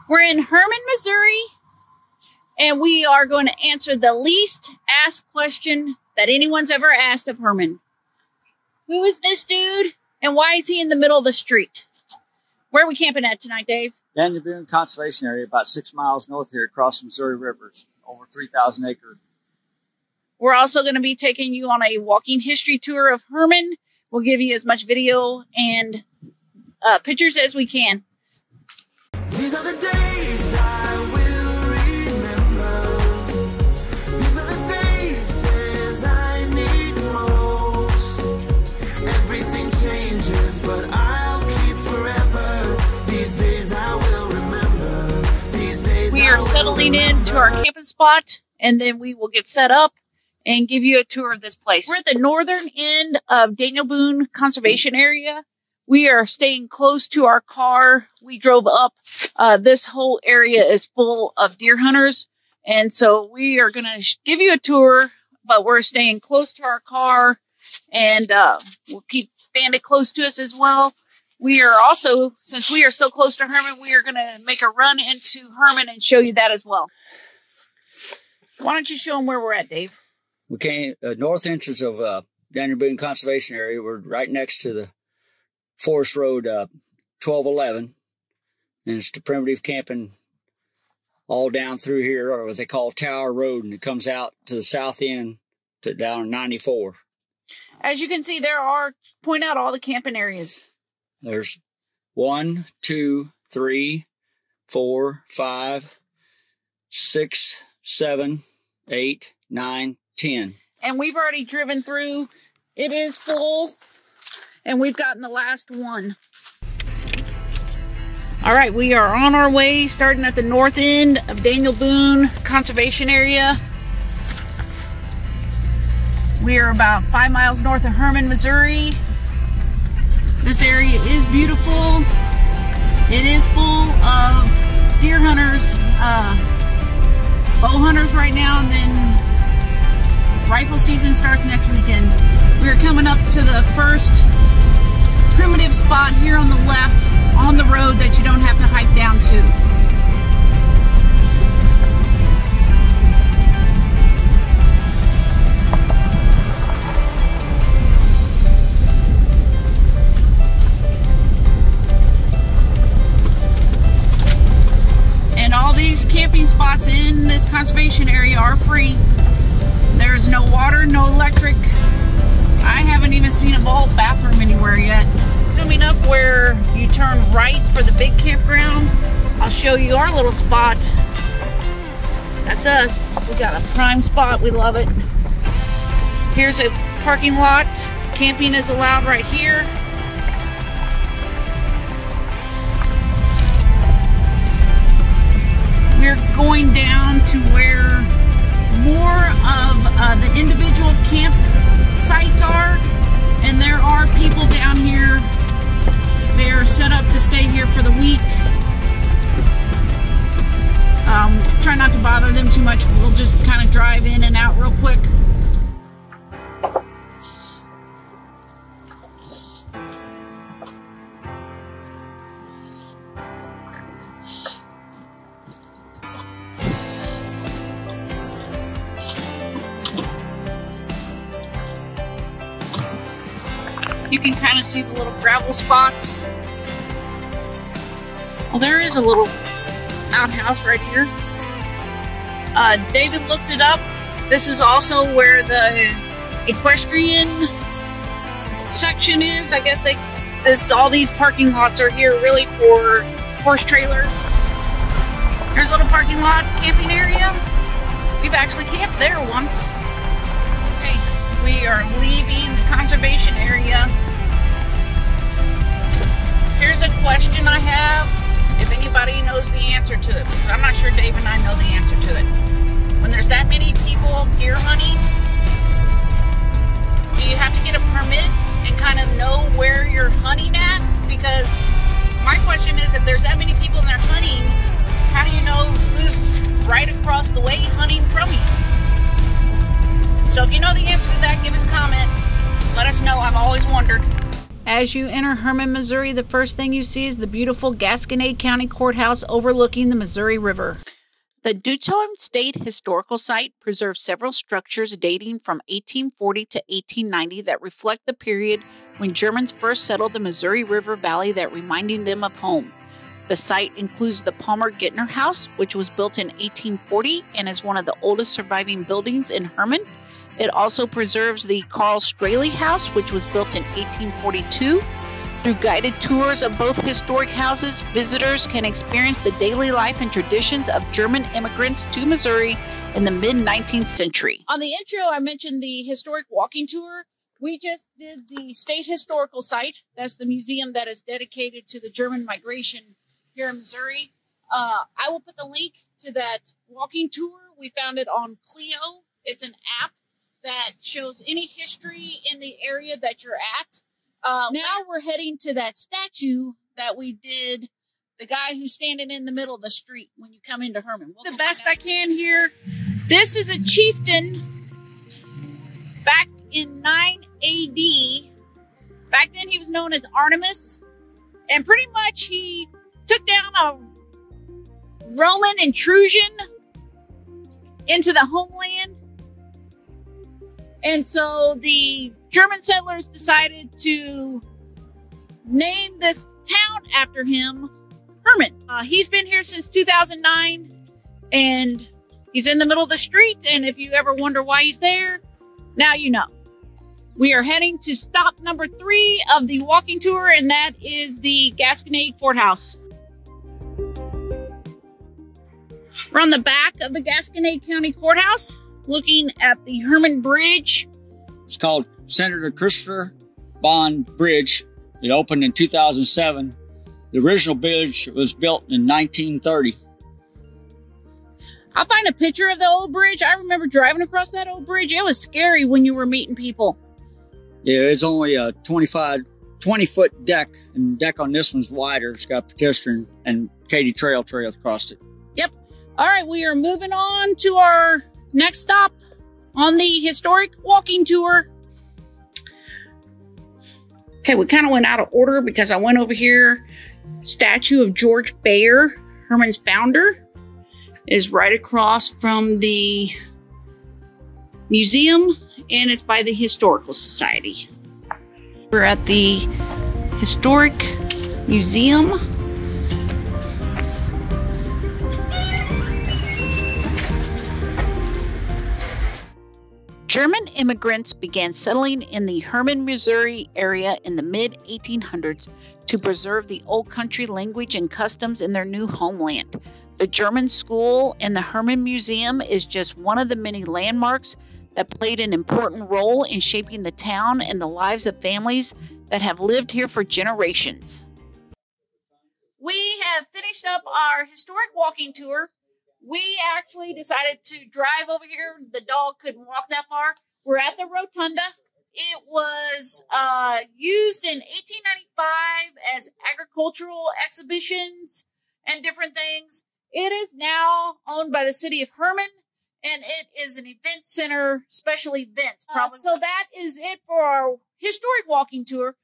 We're in Hermann, Missouri, and we are going to answer the least asked question that anyone's ever asked of Hermann. Who is this dude, and why is he in the middle of the street? Where are we camping at tonight, Dave? Daniel Boone Conservation Area, about 6 miles north here across the Missouri rivers, over 3,000 acres. We're also going to be taking you on a walking history tour of Hermann. We'll give you as much video and pictures as we can. These are the days I will remember. These are the faces I need most. Everything changes, but I'll keep forever. These days I will remember. These days we are settling into our camping spot, and then we will get set up and give you a tour of this place. We're at the northern end of Daniel Boone Conservation Area. We are staying close to our car. We drove up. This whole area is full of deer hunters. And so we are going to give you a tour, but we're staying close to our car. And we'll keep Bandit close to us as well. We are also, since we are so close to Hermann, we are going to make a run into Hermann and show you that as well. Why don't you show them where we're at, Dave? We came north entrance of Daniel Boone Conservation Area. We're right next to the Forest Road 1211, and it's the primitive camping all down through here, or what they call Tower Road, and it comes out to the south end to down 94. As you can see, point out all the camping areas. There's 1, 2, 3, 4, 5, 6, 7, 8, 9, 10. And we've already driven through. It is full. And we've gotten the last one. All right, we are on our way, starting at the north end of Daniel Boone Conservation Area. We are about 5 miles north of Hermann, Missouri. This area is beautiful. It is full of deer hunters, bow hunters right now, and then rifle season starts next weekend. We're coming up to the first primitive spot here on the left on the road that you don't have to hike down to. And all these camping spots in this conservation area are free. There is no water, no electric. I haven't even seen a vault bathroom anywhere yet. Coming up where you turn right for the big campground, I'll show you our little spot. That's us. We got a prime spot. We love it. Here's a parking lot. Camping is allowed right here. We're going down to where more of the individual camp sites are, and there are people down here. They're set up to stay here for the week. Try not to bother them too much. We'll just kind of drive in and out real quick. You can kind of see the little gravel spots. Well, there is a little outhouse right here. David looked it up. This is also where the equestrian section is. I guess all these parking lots are here really for horse trailers. There's a little parking lot camping area. We've actually camped there once. Okay, we are leaving the conservation area. Here's a question I have, if anybody knows the answer to it, because I'm not sure Dave and I know the answer to it. When there's that many people deer hunting, do you have to get a permit and kind of know where you're hunting at? Because my question is, if there's that many people and they're hunting, how do you know who's right across the way hunting from you? So if you know the answer to that, give us a comment. Let us know. I've always wondered. As you enter Hermann, Missouri, the first thing you see is the beautiful Gasconade County Courthouse overlooking the Missouri River. The Deutscher State Historical Site preserves several structures dating from 1840 to 1890 that reflect the period when Germans first settled the Missouri River Valley, that reminding them of home. The site includes the Palmer Gittner House, which was built in 1840 and is one of the oldest surviving buildings in Hermann. It also preserves the Carl Straley House, which was built in 1842. Through guided tours of both historic houses, visitors can experience the daily life and traditions of German immigrants to Missouri in the mid-19th century. On the intro, I mentioned the historic walking tour. We just did the State Historical Site. That's the museum that is dedicated to the German migration here in Missouri. I will put the link to that walking tour. We found it on Clio. It's an app that shows any history in the area that you're at. Now we're heading to that statue that we did, the guy who's standing in the middle of the street when you come into Hermann. The best I can here. This is a chieftain back in 9 AD. Back then he was known as Artemis, and pretty much he took down a Roman intrusion into the homeland. And so the German settlers decided to name this town after him, Hermann. He's been here since 2009, and he's in the middle of the street. And if you ever wonder why he's there, now you know. We are heading to stop number 3 of the walking tour, and that is the Gasconade Courthouse. We're on the back of the Gasconade County Courthouse, looking at the Hermann Bridge. It's called Senator Christopher Bond Bridge. It opened in 2007. The original bridge was built in 1930. I'll find a picture of the old bridge. I remember driving across that old bridge. It was scary when you were meeting people. Yeah, it's only a 20-foot deck, and the deck on this one's wider. It's got pedestrian and Katy Trail across it. Yep. All right, we are moving on to our next stop on the historic walking tour. Okay, we kind of went out of order because I went over here. Statue of George Bayer, Hermann's founder, is right across from the museum, and it's by the Historical Society. We're at the Historic Museum. German immigrants began settling in the Hermann, Missouri area in the mid-1800s to preserve the old country language and customs in their new homeland. The German school and the Hermann Museum is just one of the many landmarks that played an important role in shaping the town and the lives of families that have lived here for generations. We have finished up our historic walking tour. We actually decided to drive over here. The dog couldn't walk that far. We're at the Rotunda. It was used in 1895 as agricultural exhibitions and different things. It is now owned by the city of Hermann, and it is an event center, special events. So that is it for our historic walking tour.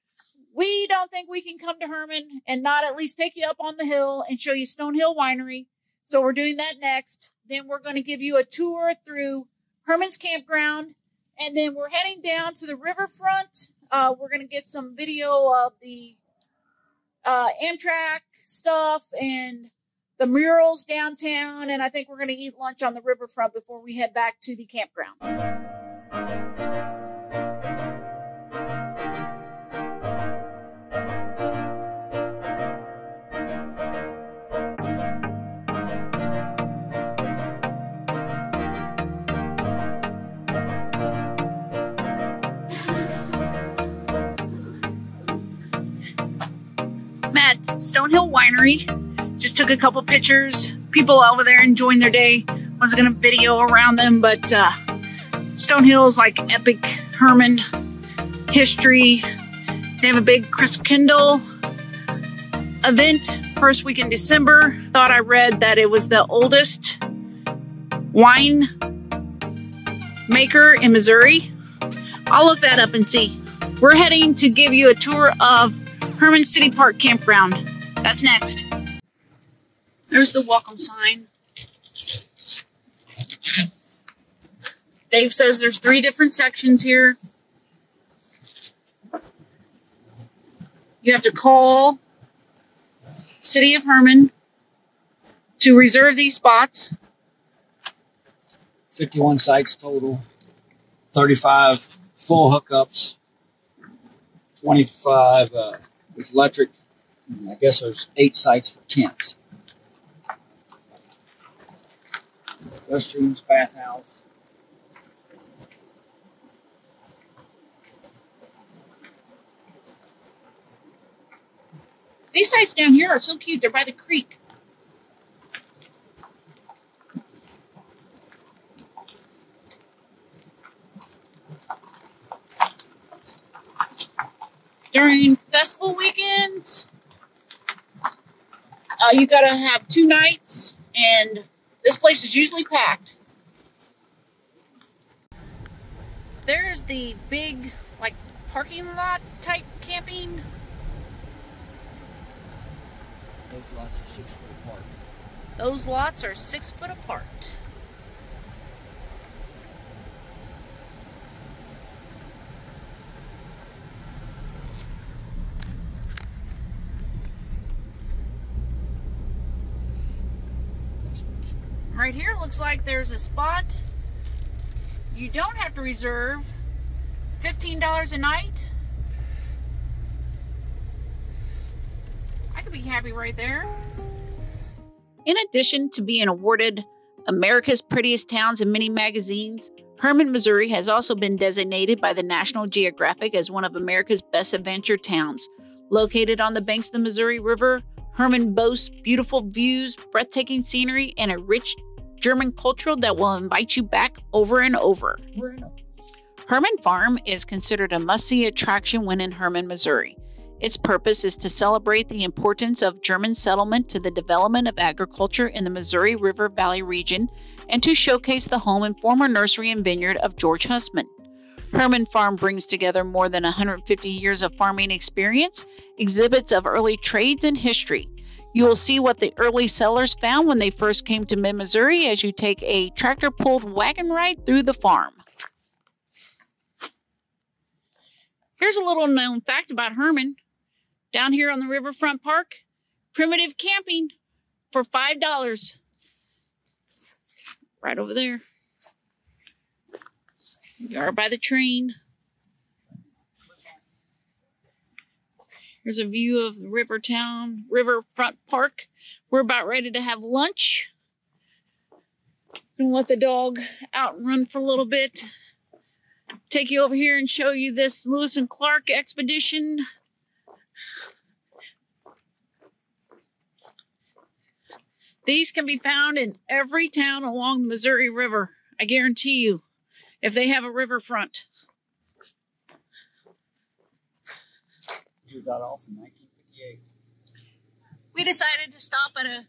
We don't think we can come to Hermann and not at least take you up on the hill and show you Stonehill Winery. So we're doing that next. Then we're going to give you a tour through Hermann's campground. And then we're heading down to the riverfront. We're going to get some video of the Amtrak stuff and the murals downtown. And I think we're going to eat lunch on the riverfront before we head back to the campground. At Stonehill Winery, just took a couple pictures. People over there enjoying their day. Wasn't gonna video around them, but Stonehill is like epic Hermann history. They have a big Christkindl event first week in December. Thought I read that it was the oldest wine maker in Missouri. I'll look that up and see. We're heading to give you a tour of Herman City Park Campground. That's next. There's the welcome sign. Dave says there's 3 different sections here. You have to call City of Herman to reserve these spots. 51 sites total, 35 full hookups, 25 with electric. I guess there's 8 sites for tents. Restrooms, bathhouse. These sites down here are so cute. They're by the creek. During festival weekends, you gotta have 2 nights, and this place is usually packed. There's the big, like, parking lot type camping. Those lots are 6 foot apart. Those lots are 6 foot apart. Right here looks like there's a spot. You don't have to reserve. $15 a night. I could be happy right there. In addition to being awarded America's Prettiest Towns in many magazines, Herman, Missouri has also been designated by the National Geographic as one of America's best adventure towns. Located on the banks of the Missouri River, Herman boasts beautiful views, breathtaking scenery, and a rich German culture that will invite you back over and over. Herman Farm is considered a must-see attraction when in Herman, Missouri. Its purpose is to celebrate the importance of German settlement to the development of agriculture in the Missouri River Valley region and to showcase the home and former nursery and vineyard of George Hussman. Herman Farm brings together more than 150 years of farming experience, exhibits of early trades and history. You will see what the early settlers found when they first came to mid-Missouri as you take a tractor-pulled wagon ride through the farm. Here's a little known fact about Herman. Down here on the Riverfront Park, primitive camping for $5. Right over there. We are by the train. Here's a view of Riverfront Park. We're about ready to have lunch. Gonna let the dog out and run for a little bit. Take you over here and show you this Lewis and Clark expedition. These can be found in every town along the Missouri River. I guarantee you, if they have a riverfront. We got off in 1958. We decided to stop at a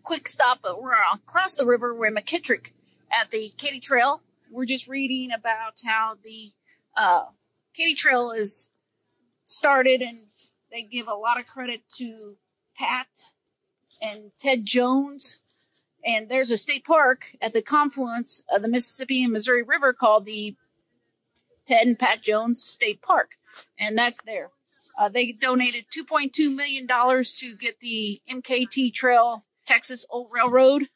quick stop. We're across the river. We're in McKittrick at the Katy Trail. We're just reading about how the Katy Trail is started, and they give a lot of credit to Pat and Ted Jones. And there's a state park at the confluence of the Mississippi and Missouri River called the Ted and Pat Jones State Park. And that's there. They donated $2.2 million to get the MKT Trail, Texas Old Railroad.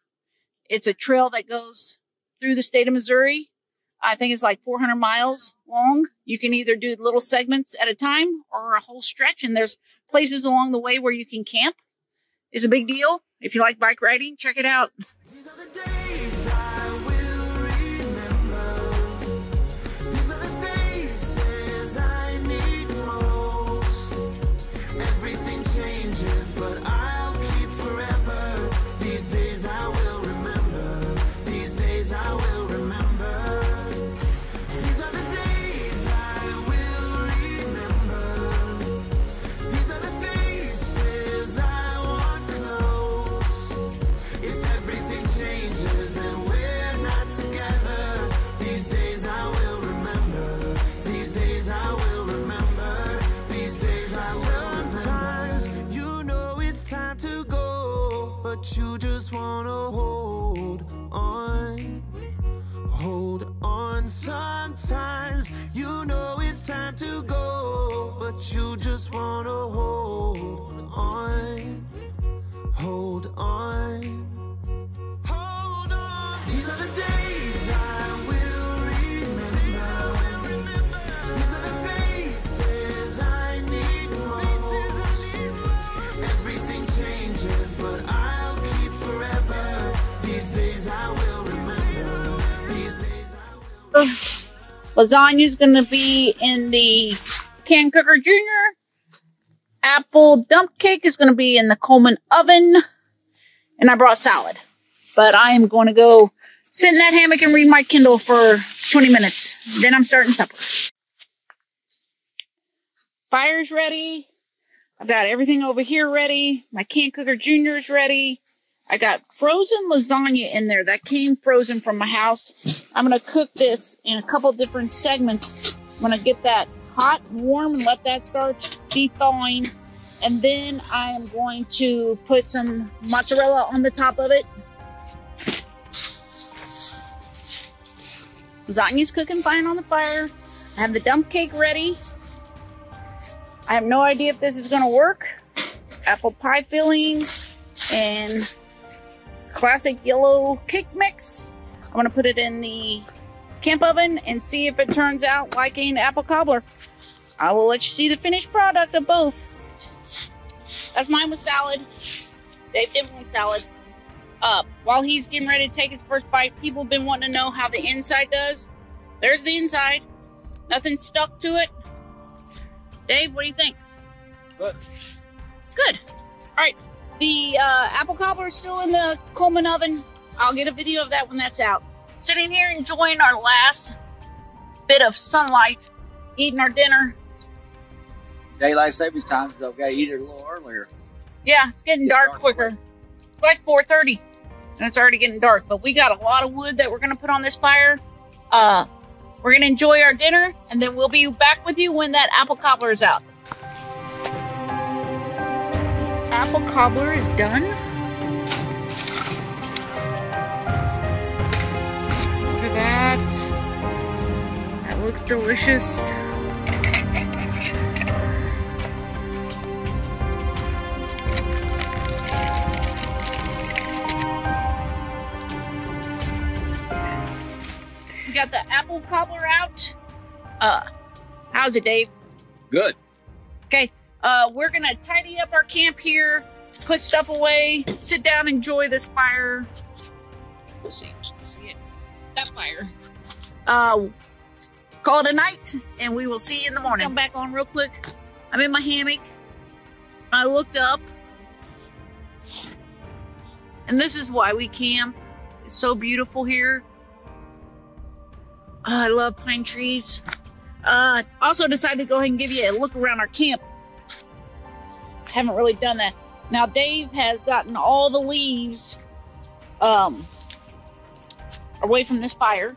It's a trail that goes through the state of Missouri. I think it's like 400 miles long. You can either do little segments at a time or a whole stretch. And there's places along the way where you can camp. It's a big deal. If you like bike riding, check it out. These are the days I will remember. These are the faces I need most. Everything changes, but I'll keep forever. These days I will remember. These days I will remember. These are the days I will remember. These are the faces I want close. If everything but you just wanna hold on. Hold on. Sometimes you know it's time to go, but you just wanna hold on. Hold on. Hold on. These are the days I will remember. These are the faces I need most. Everything changes, but I'll keep forever. These days I will remember. These days I will. Lasagna's gonna be in the Can Cooker Junior. Apple dump cake is gonna be in the Coleman oven. And I brought salad. But I am going to go sit in that hammock and read my Kindle for 20 minutes. Then I'm starting supper. Fire's ready. I've got everything over here ready. My Can Cooker Junior is ready. I got frozen lasagna in there. That came frozen from my house. I'm going to cook this in a couple different segments. I'm going to get that hot and warm and let that start de-thawing. And then I am going to put some mozzarella on the top of it. Lasagna's cooking fine on the fire. I have the dump cake ready. I have no idea if this is going to work. Apple pie fillings and classic yellow cake mix. I'm going to put it in the camp oven and see if it turns out like an apple cobbler. I will let you see the finished product of both. That's mine with salad. Dave didn't want salad. While he's getting ready to take his first bite, people have been wanting to know how the inside does. There's the inside. Nothing stuck to it. Dave, what do you think? Good. Good. All right. The apple cobbler is still in the Coleman oven. I'll get a video of that when that's out. Sitting here enjoying our last bit of sunlight, eating our dinner. Daylight savings time is okay. Eat it a little earlier. Yeah, it's getting dark quicker. It's like 4:30, and it's already getting dark. But we got a lot of wood that we're going to put on this fire. We're going to enjoy our dinner, and then we'll be back with you when that apple cobbler is out. Apple cobbler is done. Look at that. That looks delicious. We got the apple cobbler out. How's it, Dave? Good. Okay. We're gonna tidy up our camp here, put stuff away, sit down, enjoy this fire. Let's see, you see it? That fire. Call it a night, and we will see you in the morning. Come back on real quick. I'm in my hammock. I looked up, and this is why we camp. It's so beautiful here. I love pine trees. Also decided to go ahead and give you a look around our camp. Haven't really done that. Now Dave has gotten all the leaves away from this fire.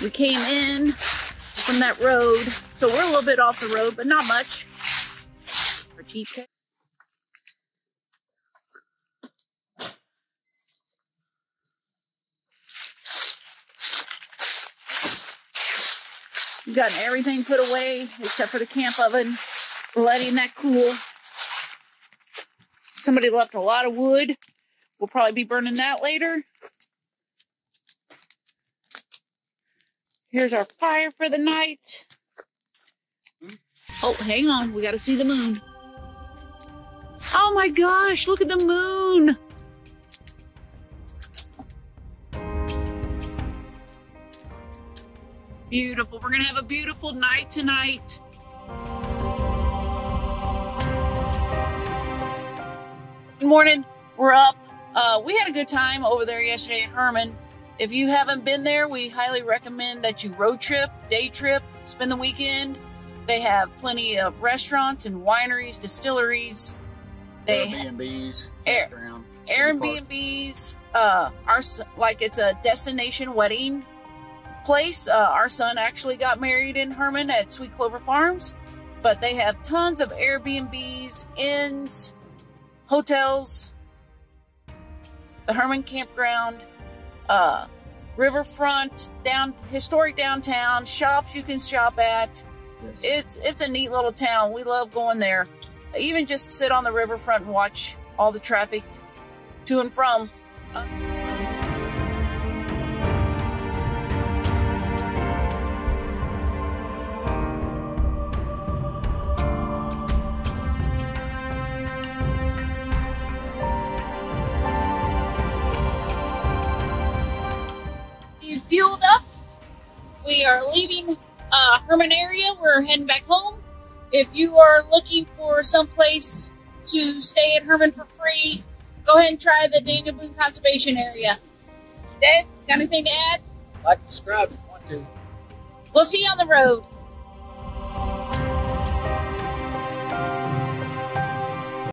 We came in from that road, so we're a little bit off the road, but not much. For cheesecake. We've gotten everything put away except for the camp oven, letting that cool. Somebody left a lot of wood. We'll probably be burning that later. Here's our fire for the night. Oh, hang on. We got to see the moon. Oh my gosh, look at the moon. Beautiful. We're going to have a beautiful night tonight. Good morning. We're up. We had a good time over there yesterday at Herman. If you haven't been there, we highly recommend that you road trip, day trip, spend the weekend. They have plenty of restaurants and wineries, distilleries. They Airbnbs, Airbnbs. Like it's a destination wedding place. Our son actually got married in Herman at Sweet Clover Farms. But they have tons of Airbnbs, inns, hotels, the Herman Campground, riverfront, historic downtown, shops you can shop at. Yes. It's a neat little town. We love going there. Even just sit on the riverfront and watch all the traffic to and from. We fueled up. We are leaving Herman area. We're heading back home. If you are looking for someplace to stay at Herman for free, go ahead and try the Daniel Boone Conservation Area. Dave, got anything to add? Like, subscribe if you want to. We'll see you on the road.